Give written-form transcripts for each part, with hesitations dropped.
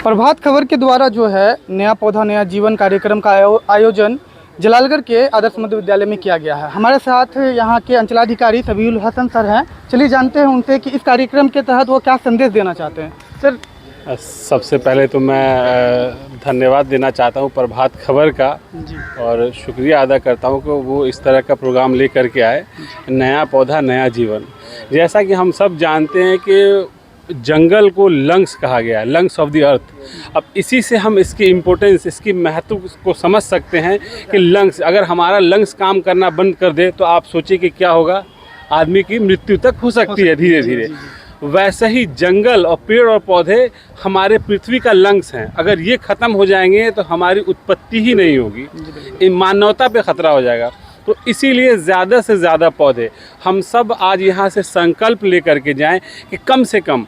प्रभात खबर के द्वारा जो है नया पौधा नया जीवन कार्यक्रम का आयोजन जलालगढ़ के आदर्श मध्य विद्यालय में किया गया है। हमारे साथ यहाँ के अंचलाधिकारी सबीउल हसन सर हैं। चलिए जानते हैं उनसे कि इस कार्यक्रम के तहत वो क्या संदेश देना चाहते हैं। सर, सबसे पहले तो मैं धन्यवाद देना चाहता हूँ प्रभात खबर का जी। और शुक्रिया अदा करता हूँ कि वो इस तरह का प्रोग्राम लेकर के आए, नया पौधा नया जीवन। जैसा कि हम सब जानते हैं कि जंगल को लंग्स कहा गया है, लंग्स ऑफ द अर्थ। अब इसी से हम इसकी इम्पोर्टेंस, इसकी महत्व को समझ सकते हैं कि लंग्स, अगर हमारा लंग्स काम करना बंद कर दे तो आप सोचिए कि क्या होगा, आदमी की मृत्यु तक हो सकती है धीरे धीरे। वैसे ही जंगल और पेड़ और पौधे हमारे पृथ्वी का लंग्स हैं। अगर ये ख़त्म हो जाएंगे तो हमारी उत्पत्ति ही नहीं होगी, इन मानवता पे ख़तरा हो जाएगा। तो इसीलिए ज़्यादा से ज़्यादा पौधे हम सब आज यहाँ से संकल्प लेकर के जाएं कि कम से कम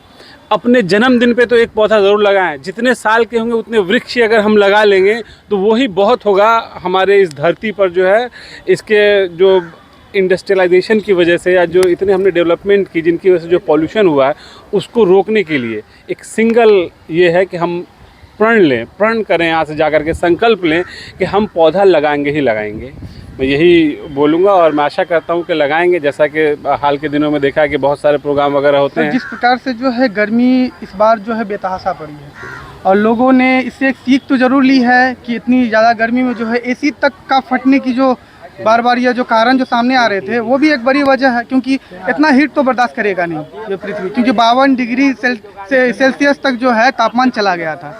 अपने जन्मदिन पे तो एक पौधा ज़रूर लगाएं। जितने साल के होंगे उतने वृक्ष अगर हम लगा लेंगे तो वही बहुत होगा हमारे इस धरती पर। जो है इसके जो इंडस्ट्रियलाइजेशन की वजह से या जो इतने हमने डेवलपमेंट की जिनकी वजह से जो पॉल्यूशन हुआ है उसको रोकने के लिए एक सिंगल ये है कि हम प्रण करें, यहाँ से जाकर के संकल्प लें कि हम पौधा लगाएंगे ही लगाएंगे। मैं यही बोलूँगा और मैं आशा करता हूँ कि लगाएंगे। जैसा कि हाल के दिनों में देखा है कि बहुत सारे प्रोग्राम वगैरह होते हैं। जिस प्रकार से जो है गर्मी इस बार जो है बेतहाशा पड़ी है और लोगों ने इससे एक सीख तो ज़रूर ली है कि इतनी ज़्यादा गर्मी में जो है एसी तक का फटने की जो बार ये जो कारण जो सामने आ रहे थे वो भी एक बड़ी वजह है, क्योंकि इतना हीट तो बर्दाश्त करेगा नहीं ये पृथ्वी, क्योंकि 52 डिग्री सेल्सियस तक जो है तापमान चला गया था।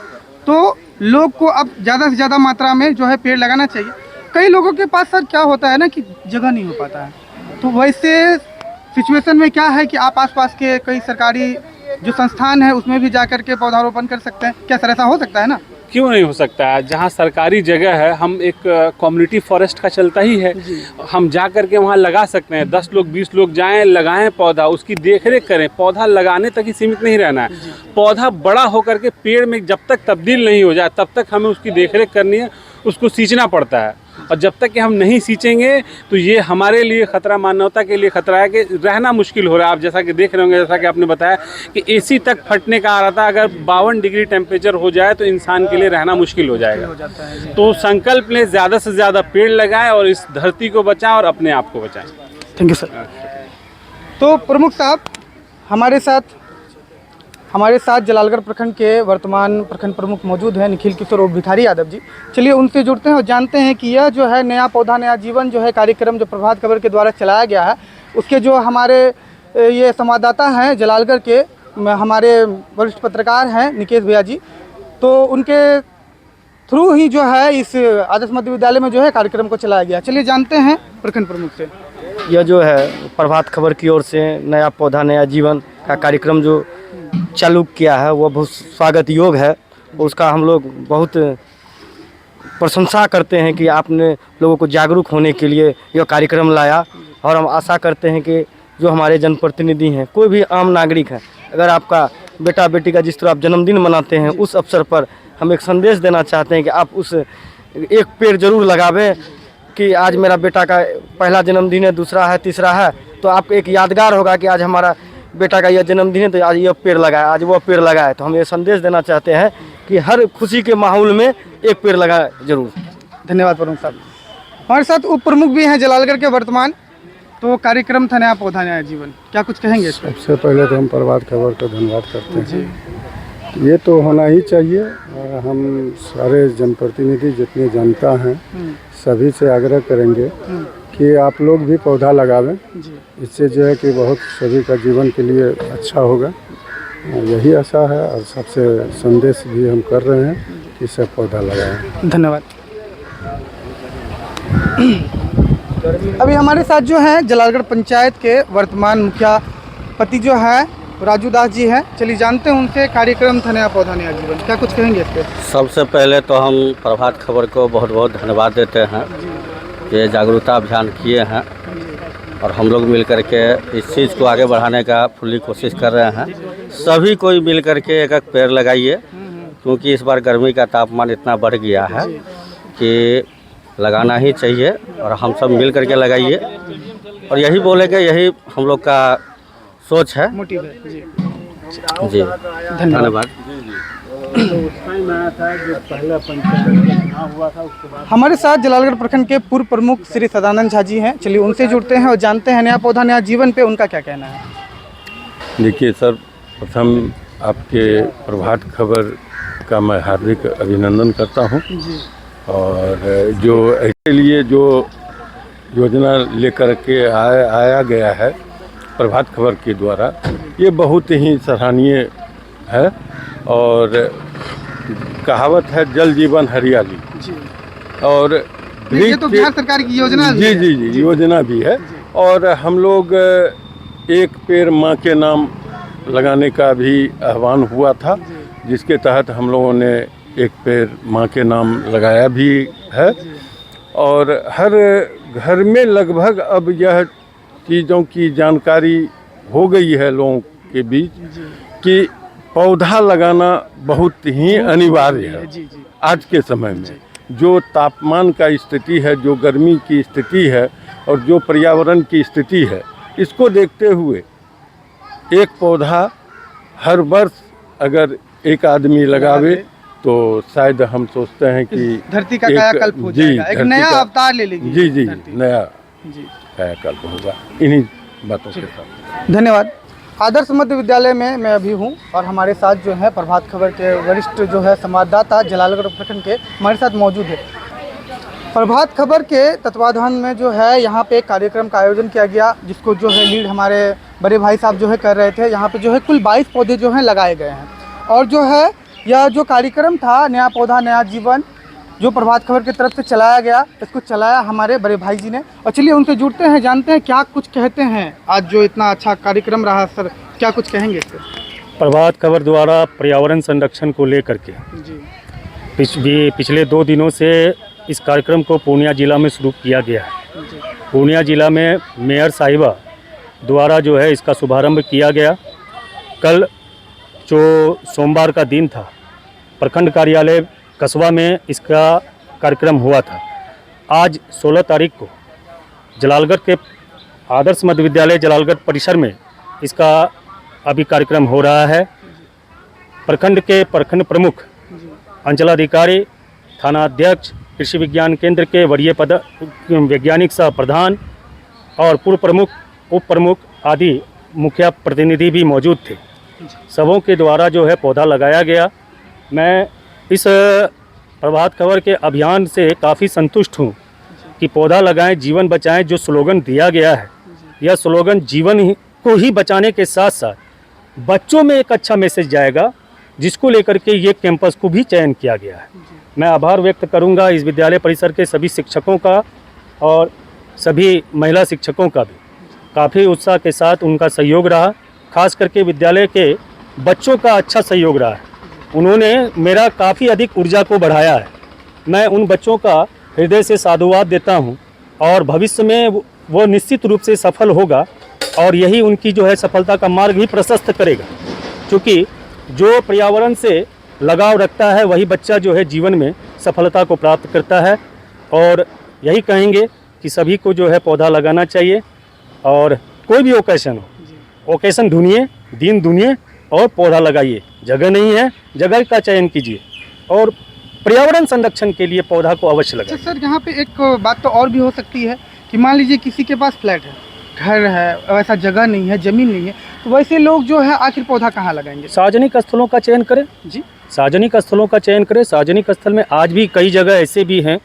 तो लोग को अब ज़्यादा से ज़्यादा मात्रा में जो है पेड़ लगाना चाहिए। कई लोगों के पास सर क्या होता है ना कि जगह नहीं हो पाता है, तो वैसे सिचुएशन में क्या है कि आप आसपास के कई सरकारी जो संस्थान है उसमें भी जाकर के पौधारोपण कर सकते हैं। क्या सर ऐसा हो सकता है ना? क्यों नहीं हो सकता है? जहाँ सरकारी जगह है हम एक कम्युनिटी फॉरेस्ट का चलता ही है, हम जा कर के वहाँ लगा सकते हैं। 10 लोग 20 लोग जाएं, लगाएं पौधा, उसकी देखरेख करें। पौधा लगाने तक ही सीमित नहीं रहना है, पौधा बड़ा होकर के पेड़ में जब तक तब्दील नहीं हो जाए तब तक हमें उसकी देखरेख करनी है, उसको सींचना पड़ता है। और जब तक कि हम नहीं सींचेंगे तो ये हमारे लिए ख़तरा, मानवता के लिए ख़तरा है कि रहना मुश्किल हो रहा है। आप जैसा कि देख रहे होंगे, जैसा कि आपने बताया कि एसी तक फटने का आ रहा था। अगर 52 डिग्री टेम्परेचर हो जाए तो इंसान के लिए रहना मुश्किल हो जाएगा। तो संकल्प लें, ज़्यादा से ज़्यादा पेड़ लगाएं और इस धरती को बचाएं और अपने आप को बचाएं। Thank you sir. तो प्रमुख साहब हमारे साथ जलालगढ़ प्रखंड के वर्तमान प्रखंड प्रमुख मौजूद हैं, निखिल किशोर और भिखारी यादव जी। चलिए उनसे जुड़ते हैं और जानते हैं कि यह जो है नया पौधा नया जीवन जो है कार्यक्रम जो प्रभात खबर के द्वारा चलाया गया है उसके जो हमारे ये संवाददाता हैं जलालगढ़ के, हमारे वरिष्ठ पत्रकार हैं निकेश भैया जी, तो उनके थ्रू ही जो है इस आदर्श मध्य विद्यालय में जो है कार्यक्रम को चलाया गया। चलिए जानते हैं प्रखंड प्रमुख से। यह जो है प्रभात खबर की ओर से नया पौधा नया जीवन का कार्यक्रम जो चालू किया है वो बहुत स्वागत योग है। उसका हम लोग बहुत प्रशंसा करते हैं कि आपने लोगों को जागरूक होने के लिए यह कार्यक्रम लाया। और हम आशा करते हैं कि जो हमारे जनप्रतिनिधि हैं, कोई भी आम नागरिक है, अगर आपका बेटा बेटी का जिस तरह आप जन्मदिन मनाते हैं उस अवसर पर हम एक संदेश देना चाहते हैं कि आप उस एक पेड़ ज़रूर लगावें कि आज मेरा बेटा का पहला जन्मदिन है, दूसरा है, तीसरा है, तो आपको एक यादगार होगा कि आज हमारा बेटा का यह जन्मदिन है तो आज यह पेड़ लगाए, आज वो पेड़ लगाए। तो हम ये संदेश देना चाहते हैं कि हर खुशी के माहौल में एक पेड़ लगाए जरूर। धन्यवाद प्रमुख साहब। हमारे साथ उप प्रमुख भी हैं जलालगढ़ के वर्तमान। तो कार्यक्रम था नया पौधा नया जीवन, क्या कुछ कहेंगे इस पर? सबसे पहले तो हम प्रभात खबर का धन्यवाद करते हैं। ये तो होना ही चाहिए। हम सारे जनप्रतिनिधि जितने जनता हैं सभी से आग्रह करेंगे कि आप लोग भी पौधा लगावें। इससे जो है कि बहुत सभी का जीवन के लिए अच्छा होगा, यही आशा है। और सबसे संदेश भी हम कर रहे हैं कि सब पौधा लगाएं। धन्यवाद। अभी हमारे साथ जो है जलालगढ़ पंचायत के वर्तमान मुखिया पति जो है राजू दास जी हैं। चलिए जानते हैं उनसे कार्यक्रम था नया पौधा नया जीवन, क्या कुछ कहेंगे इस पर? सबसे पहले तो हम प्रभात खबर को बहुत बहुत धन्यवाद देते हैं। ये जागरूकता अभियान किए हैं और हम लोग मिल कर के इस चीज़ को आगे बढ़ाने का फुल्ली कोशिश कर रहे हैं। सभी कोई मिल कर के एक एक पेड़ लगाइए, क्योंकि इस बार गर्मी का तापमान इतना बढ़ गया है कि लगाना ही चाहिए और हम सब मिल कर के लगाइए। और यही बोलेंगे, यही हम लोग का सोच है। मोटिव है जी। जी धन्यवाद। हमारे साथ जलालगढ़ प्रखंड के पूर्व प्रमुख श्री सदानंद झा जी हैं। चलिए उनसे जुड़ते हैं और जानते हैं नया पौधा नया जीवन पे उनका क्या कहना है। देखिए सर, प्रथम आपके प्रभात खबर का मैं हार्दिक अभिनंदन करता हूं। और जो इसके लिए जो योजना लेकर के आया गया है प्रभात खबर के द्वारा, ये बहुत ही सराहनीय है। और कहावत है जल जीवन हरियाली, और ये तो बिहार सरकार की योजना भी है। जी योजना भी है। और हम लोग एक पेड़ माँ के नाम लगाने का भी आह्वान हुआ था, जिसके तहत हम लोगों ने एक पेड़ माँ के नाम लगाया भी है। और हर घर में लगभग अब यह चीज़ों की जानकारी हो गई है लोगों के बीच कि पौधा लगाना बहुत ही अनिवार्य है। आज के समय में जो तापमान का स्थिति है, जो गर्मी की स्थिति है और जो पर्यावरण की स्थिति है, इसको देखते हुए एक पौधा हर वर्ष अगर एक आदमी लगावे तो शायद हम सोचते हैं कि धरती का कायाकल्प हो जाएगा, एक नया अवतार ले लेगी। जी नया कायाकल्प होगा इन्हीं बातों के साथ। धन्यवाद। आदर्श मध्य विद्यालय में मैं अभी हूँ और हमारे साथ जो है प्रभात खबर के वरिष्ठ जो है संवाददाता जलालगढ़ प्रखंड के हमारे साथ मौजूद है। प्रभात खबर के तत्वाधान में जो है यहाँ पे एक कार्यक्रम का आयोजन किया गया, जिसको जो है लीड हमारे बड़े भाई साहब जो है कर रहे थे। यहाँ पे जो है कुल 22 पौधे जो हैं लगाए गए हैं। और जो है यह जो कार्यक्रम था नया पौधा नया जीवन, जो प्रभात खबर की तरफ से चलाया गया, इसको चलाया हमारे बड़े भाई जी ने। और चलिए उनसे जुड़ते हैं, जानते हैं क्या कुछ कहते हैं। आज जो इतना अच्छा कार्यक्रम रहा सर, क्या कुछ कहेंगे इससे? प्रभात खबर द्वारा पर्यावरण संरक्षण को लेकर के पिछले 2 दिनों से इस कार्यक्रम को पूर्णिया जिला में शुरू किया गया है। पूर्णिया जिला में मेयर साहिबा द्वारा जो है इसका शुभारंभ किया गया। कल जो सोमवार का दिन था, प्रखंड कार्यालय कस्बा में इसका कार्यक्रम हुआ था। आज 16 तारीख को जलालगढ़ के आदर्श मध्य विद्यालय जलालगढ़ परिसर में इसका अभी कार्यक्रम हो रहा है। प्रखंड के प्रखंड प्रमुख, अंचलाधिकारी, थाना अध्यक्ष, कृषि विज्ञान केंद्र के वरीय वैज्ञानिक सह प्रधान और पूर्व प्रमुख, उप प्रमुख आदि मुखिया प्रतिनिधि भी मौजूद थे। सबों के द्वारा जो है पौधा लगाया गया। मैं इस प्रभात खबर के अभियान से काफ़ी संतुष्ट हूँ कि पौधा लगाएं जीवन बचाएं जो स्लोगन दिया गया है, यह स्लोगन जीवन को ही बचाने के साथ साथ बच्चों में एक अच्छा मैसेज जाएगा, जिसको लेकर के ये कैंपस को भी चयन किया गया है। मैं आभार व्यक्त करूंगा इस विद्यालय परिसर के सभी शिक्षकों का और सभी महिला शिक्षकों का भी। काफ़ी उत्साह के साथ उनका सहयोग रहा, खास करके विद्यालय के बच्चों का अच्छा सहयोग रहा है। उन्होंने मेरा काफ़ी अधिक ऊर्जा को बढ़ाया है। मैं उन बच्चों का हृदय से साधुवाद देता हूं और भविष्य में वो निश्चित रूप से सफल होगा और यही उनकी जो है सफलता का मार्ग ही प्रशस्त करेगा, क्योंकि जो पर्यावरण से लगाव रखता है वही बच्चा जो है जीवन में सफलता को प्राप्त करता है। और यही कहेंगे कि सभी को जो है पौधा लगाना चाहिए और कोई भी ओकेशन हो, ओकेशन ढूंढिए, दिन ढूंढिए और पौधा लगाइए। जगह नहीं है, जगह का चयन कीजिए और पर्यावरण संरक्षण के लिए पौधा को अवश्य लगाइए। अच्छा सर, यहाँ पे एक बात तो और भी हो सकती है कि मान लीजिए किसी के पास फ्लैट है, घर है, वैसा जगह नहीं है, ज़मीन नहीं है, तो वैसे लोग जो है आखिर पौधा कहाँ लगाएंगे? सार्वजनिक स्थलों का चयन करें जी, सार्वजनिक स्थलों का चयन करें। सार्वजनिक स्थल में आज भी कई जगह ऐसे भी हैं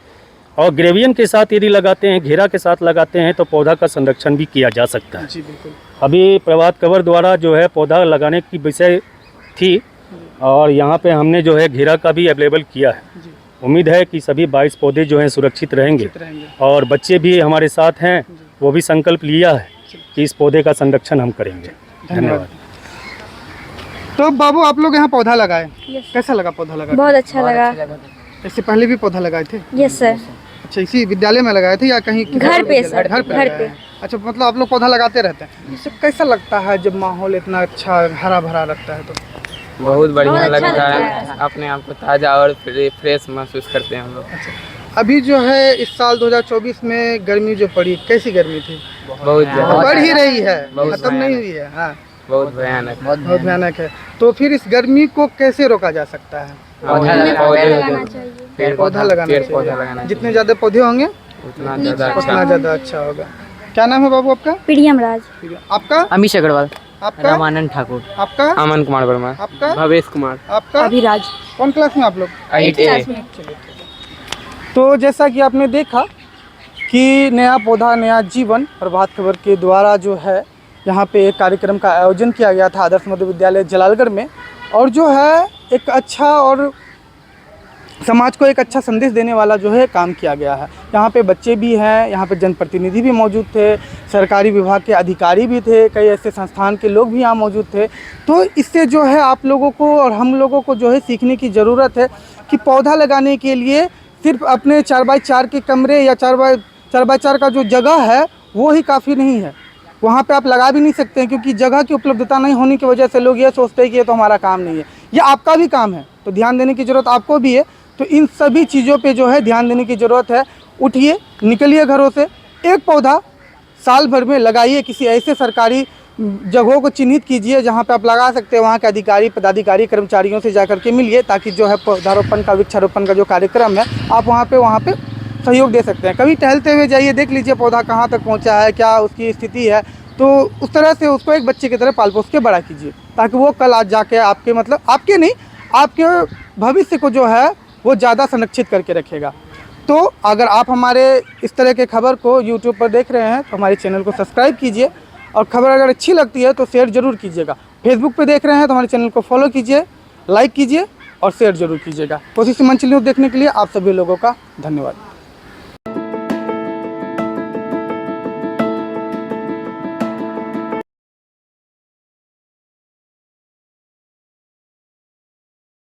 और ग्रेवियन के साथ यदि लगाते हैं, घेरा के साथ लगाते हैं तो पौधा का संरक्षण भी किया जा सकता है। जी बिल्कुल। अभी प्रभात खबर द्वारा जो है पौधा लगाने की विषय थी और यहाँ पे हमने जो है घेरा का भी अवेलेबल किया है। उम्मीद है कि सभी 22 पौधे जो हैं सुरक्षित रहेंगे और बच्चे भी हमारे साथ हैं, वो भी संकल्प लिया है कि इस पौधे का संरक्षण हम करेंगे। धन्यवाद। तो बाबू, आप लोग यहाँ पौधा लगाए, कैसा लगा पौधा लगा? बहुत अच्छा लगा। इससे पहले भी पौधा लगाए थे? Yes sir. अच्छा, इसी विद्यालय में लगाए थे या कहीं? घर पे सर, घर पे। अच्छा, मतलब आप लोग पौधा लगाते रहते हैं। इससे कैसा लगता है जब माहौल इतना अच्छा हरा भरा लगता है? तो बहुत बढ़िया लगता है, अपने आप को ताज़ा और फ्रेश महसूस करते हैं हम लोग। अच्छा, अभी जो है इस साल 2024 में गर्मी जो पड़ी, कैसी गर्मी थी? बहुत ज़्यादा बढ़ ही रही है, खत्म नहीं हुई है। हाँ, बहुत भयानक है। बहुत भयानक है। तो फिर इस गर्मी को कैसे रोका जा सकता है? पौधा लगाना चाहिए। पेड़ पौधा लगाना पेड़ चाहिए। पौधा लगाना जितने ज़्यादा पौधे होंगे उतना ज़्यादा उतना अच्छा। ज़्यादा अच्छा होगा। क्या नाम है बाबू आपका? प्रियम राज। आपका? अमीश अग्रवाल, आपका? रामानंद ठाकुर, आपका? अमन कुमार वर्मा, आपका? भवेश कुमार, आपका? अभिराज। कौन क्लास में आप लोग? 8A। तो जैसा कि आपने देखा कि नया पौधा नया जीवन प्रभात खबर के द्वारा जो है यहाँ पे एक कार्यक्रम का आयोजन किया गया था आदर्श मध्य विद्यालय जलालगढ़ में, और जो है एक अच्छा और समाज को एक अच्छा संदेश देने वाला जो है काम किया गया है। यहाँ पे बच्चे भी हैं, यहाँ पे जनप्रतिनिधि भी मौजूद थे, सरकारी विभाग के अधिकारी भी थे, कई ऐसे संस्थान के लोग भी यहाँ मौजूद थे। तो इससे जो है आप लोगों को और हम लोगों को जो है सीखने की ज़रूरत है कि पौधा लगाने के लिए सिर्फ अपने 4x4 के कमरे या 4x4 का जो जगह है वो ही काफ़ी नहीं है। वहाँ पे आप लगा भी नहीं सकते हैं, क्योंकि जगह की उपलब्धता नहीं होने की वजह से लोग ये सोचते हैं कि ये तो हमारा काम नहीं है। ये आपका भी काम है, तो ध्यान देने की ज़रूरत आपको भी है। तो इन सभी चीज़ों पे जो है ध्यान देने की ज़रूरत है। उठिए, निकलिए घरों से, एक पौधा साल भर में लगाइए। किसी ऐसे सरकारी जगहों को चिन्हित कीजिए जहाँ पे आप लगा सकते हैं, वहाँ के अधिकारी पदाधिकारी कर्मचारियों से जाकर के मिलिए, ताकि जो है पौधारोपण का वृक्षारोपण का जो कार्यक्रम है आप वहाँ पे सहयोग दे सकते हैं। कभी टहलते हुए जाइए, देख लीजिए पौधा कहाँ तक पहुँचा है, क्या उसकी स्थिति है, तो उस तरह से उसको एक बच्चे की तरह पाल पोस के बड़ा कीजिए, ताकि वो कल आज जाके आपके आपके नहीं, आपके भविष्य को जो है वो ज़्यादा संरक्षित करके रखेगा। तो अगर आप हमारे इस तरह के खबर को यूट्यूब पर देख रहे हैं तो हमारे चैनल को सब्सक्राइब कीजिए, और खबर अगर अच्छी लगती है तो शेयर ज़रूर कीजिएगा। फेसबुक पे देख रहे हैं तो हमारे चैनल को फॉलो कीजिए, लाइक कीजिए और शेयर ज़रूर कीजिएगा। कोशिश मंच न्यूज़ देखने के लिए आप सभी लोगों का धन्यवाद।